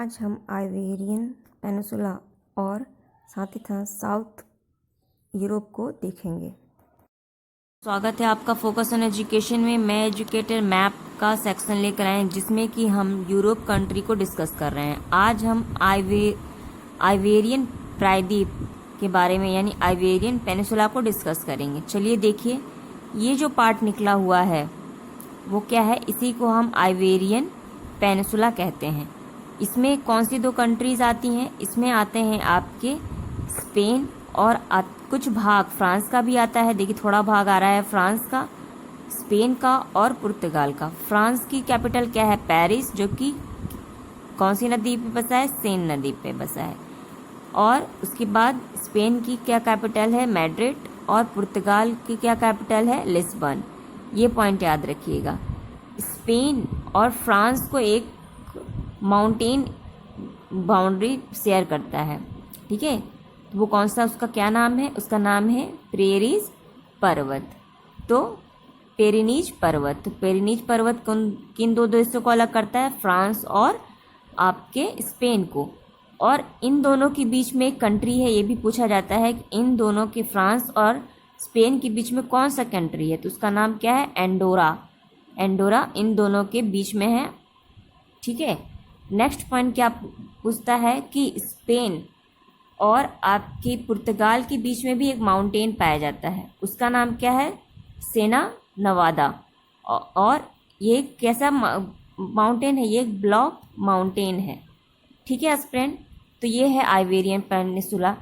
आज हम Iberian peninsula और साथ ही साथ साउथ यूरोप को देखेंगे। स्वागत है आपका फोकस ऑन एजुकेशन में। मैं एजुकेटर मैप का सेक्शन लेकर आए हैं जिसमें कि हम यूरोप कंट्री को डिस्कस कर रहे हैं। आज हम आइबेरियन प्रायद्वीप के बारे में यानी आइबेरियन पेनिनसुला को डिस्कस करेंगे। चलिए देखिए, ये जो पार्ट निकला हुआ है वो क्या है, इसी को हम आइबेरियन पेनिनसुला कहते हैं। इसमें कौन सी दो कंट्रीज आती हैं? इसमें आते हैं आपके स्पेन और कुछ भाग फ्रांस का भी आता है। देखिए थोड़ा भाग आ रहा है फ्रांस का, स्पेन का और पुर्तगाल का। फ्रांस की कैपिटल क्या है? पेरिस, जो कि कौन सी नदी पे बसा है? सेन नदी पे बसा है। और उसके बाद स्पेन की क्या कैपिटल है? मैड्रिड। और पुर्तगाल की क्या कैपिटल है? लिस्बन। ये पॉइंट याद रखिएगा। स्पेन और फ्रांस को एक माउंटेन बाउंड्री शेयर करता है, ठीक है। तो वो कौन सा, उसका क्या नाम है? उसका नाम है पेरिनीज पर्वत। तो पेरिनीज पर्वत, तो पेरिनीज पर्वत किन दो देशों को अलग करता है? फ्रांस और आपके स्पेन को। और इन दोनों के बीच में एक कंट्री है, ये भी पूछा जाता है कि इन दोनों के फ्रांस और स्पेन के बीच में कौन सा कंट्री है? तो उसका नाम क्या है? एंडोरा। एंडोरा इन दोनों के बीच में है, ठीक है। नेक्स्ट पॉइंट क्या पूछता है कि स्पेन और आपके पुर्तगाल के बीच में भी एक माउंटेन पाया जाता है, उसका नाम क्या है? सेना नवादा। और ये कैसा माउंटेन है? ये एक ब्लॉक माउंटेन है, ठीक है फ्रेंड। तो ये है आइबेरियन पेनिनसुला।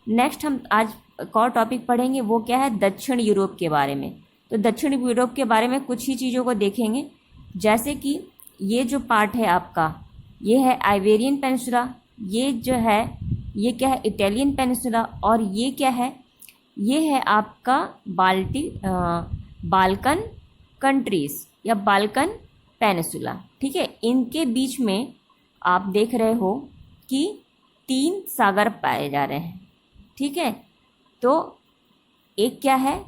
नेक्स्ट हम आज एक और टॉपिक पढ़ेंगे, वो क्या है? दक्षिण यूरोप के बारे में। तो दक्षिण यूरोप के बारे में कुछ ही चीज़ों को देखेंगे, जैसे कि ये जो पार्ट है आपका, ये है आइबेरियन पेनिनसुला। ये जो है ये क्या है? Italian peninsula. और ये क्या है? ये है आपका बाल्कन कंट्रीज या बाल्कन पेनिनसुला, ठीक है। इनके बीच में आप देख रहे हो कि 3 सागर पाए जा रहे हैं, ठीक है। तो एक क्या है?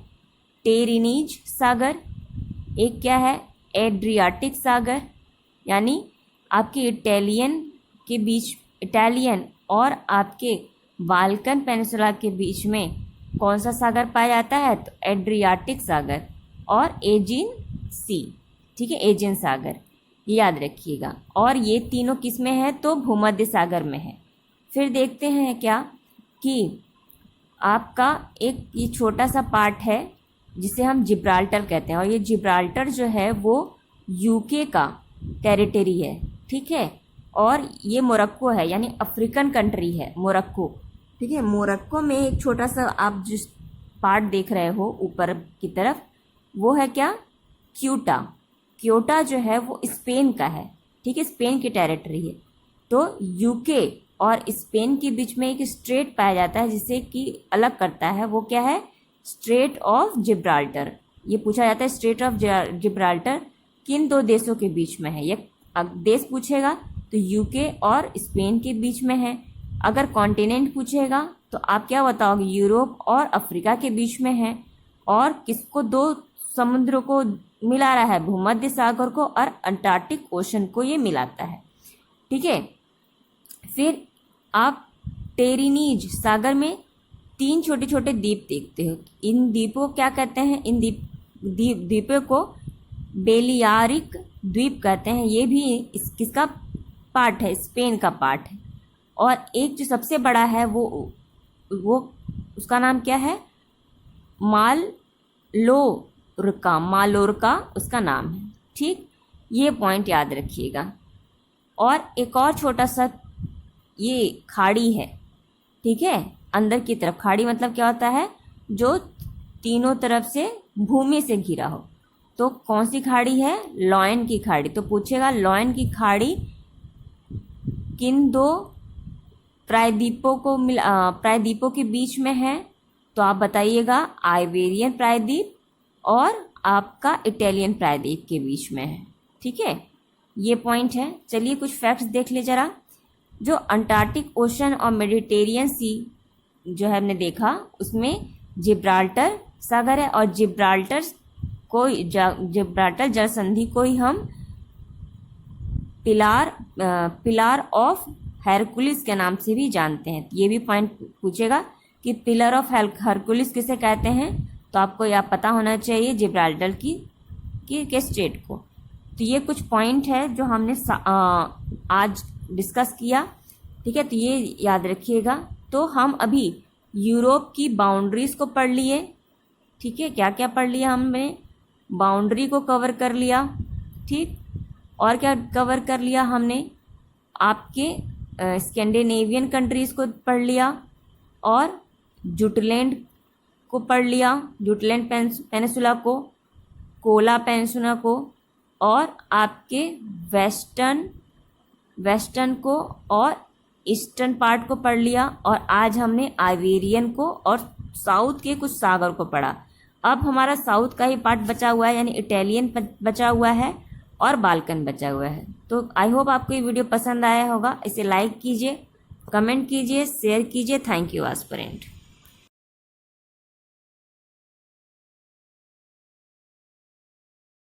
टेरिनीज सागर। एक क्या है? एड्रियाटिक सागर, यानी आपके इटालियन और आपके बाल्कन पेनिनसुला के बीच में कौन सा सागर पाया जाता है? तो एड्रियाटिक सागर और एजियन सी, ठीक है, एजियन सागर, ये याद रखिएगा। और ये तीनों किस में है? तो भूमध्य सागर में है। फिर देखते हैं क्या कि आपका एक ये छोटा सा पार्ट है जिसे हम जिब्राल्टर कहते हैं। और ये जिब्राल्टर जो है वो यूके का टेरिटरी है, ठीक है। और ये मोरक्को है, यानी अफ्रीकन कंट्री है मोरक्को, ठीक है। मोरक्को में एक छोटा सा आप जिस पार्ट देख रहे हो ऊपर की तरफ, वो है क्या? क्यूटा। क्योटा जो है वो स्पेन का है, ठीक है, स्पेन की टेरिटरी है। तो यूके और स्पेन के बीच में एक स्ट्रेट पाया जाता है जिसे कि अलग करता है, वो क्या है? Straight of Gibraltar. ये पूछा जाता है स्ट्रेट ऑफ जिब्राल्टर किन दो देशों के बीच में है? ये देश पूछेगा तो यूके और स्पेन के बीच में है। अगर कॉन्टिनेंट पूछेगा तो आप क्या बताओगे? यूरोप और अफ्रीका के बीच में है। और किसको? 2 समुद्रों को मिला रहा है, भूमध्य सागर को और अंटार्कटिक ओशन को ये मिलाता है, ठीक है। फिर आप टेरिनीज सागर में 3 छोटे छोटे द्वीप देखते हो। इन द्वीपों को क्या कहते हैं? इन द्वीपों को बेलियारिक द्वीप कहते हैं। ये भी किसका पार्ट है? स्पेन का पार्ट है। और एक जो सबसे बड़ा है वो उसका नाम क्या है? मालोरका उसका नाम है, ठीक। ये पॉइंट याद रखिएगा। और एक और छोटा सा ये खाड़ी है, ठीक है, अंदर की तरफ। खाड़ी मतलब क्या होता है? जो तीनों तरफ से भूमि से घिरा हो। तो कौन सी खाड़ी है? लॉयन की खाड़ी। तो पूछेगा लॉयन की खाड़ी किन 2 प्रायद्वीपों के बीच में है? तो आप बताइएगा आइबेरियन प्रायद्वीप और आपका इटालियन प्रायद्वीप के बीच में है, ठीक है। ये पॉइंट है। चलिए कुछ फैक्ट्स देख ले जरा। जो अंटार्कटिक ओशन और मेडिटेरियन सी जो है हमने देखा, उसमें जिब्राल्टर सागर है। और जिब्राल्टर जल संधि को ही हम पिलार ऑफ हरकुलिस के नाम से भी जानते हैं। ये भी पॉइंट पूछेगा कि पिलर ऑफ हरकुलिस किसे कहते हैं, तो आपको यह पता होना चाहिए जिब्राल्टर के स्टेट को। तो ये कुछ पॉइंट है जो हमने आज डिस्कस किया, ठीक है। तो ये याद रखिएगा। तो हम अभी यूरोप की बाउंड्रीज को पढ़ लिए, ठीक है। क्या क्या पढ़ लिया हमने? बाउंड्री को कवर कर लिया, ठीक। और क्या कवर कर लिया हमने? आपके स्कैंडिनेवियन कंट्रीज़ को पढ़ लिया और जुटलैंड को पढ़ लिया, जुटलैंड पेनिसुला को, कोला पेनिसुला को, और आपके वेस्टर्न को और ईस्टर्न पार्ट को पढ़ लिया। और आज हमने आइबेरियन को और साउथ के कुछ सागर को पढ़ा। अब हमारा साउथ का ही पार्ट बचा हुआ है, यानी इटालियन बचा हुआ है और बाल्कन बचा हुआ है। तो आई होप आपको ये वीडियो पसंद आया होगा। इसे लाइक कीजिए, कमेंट कीजिए, शेयर कीजिए। Thank you aspirant.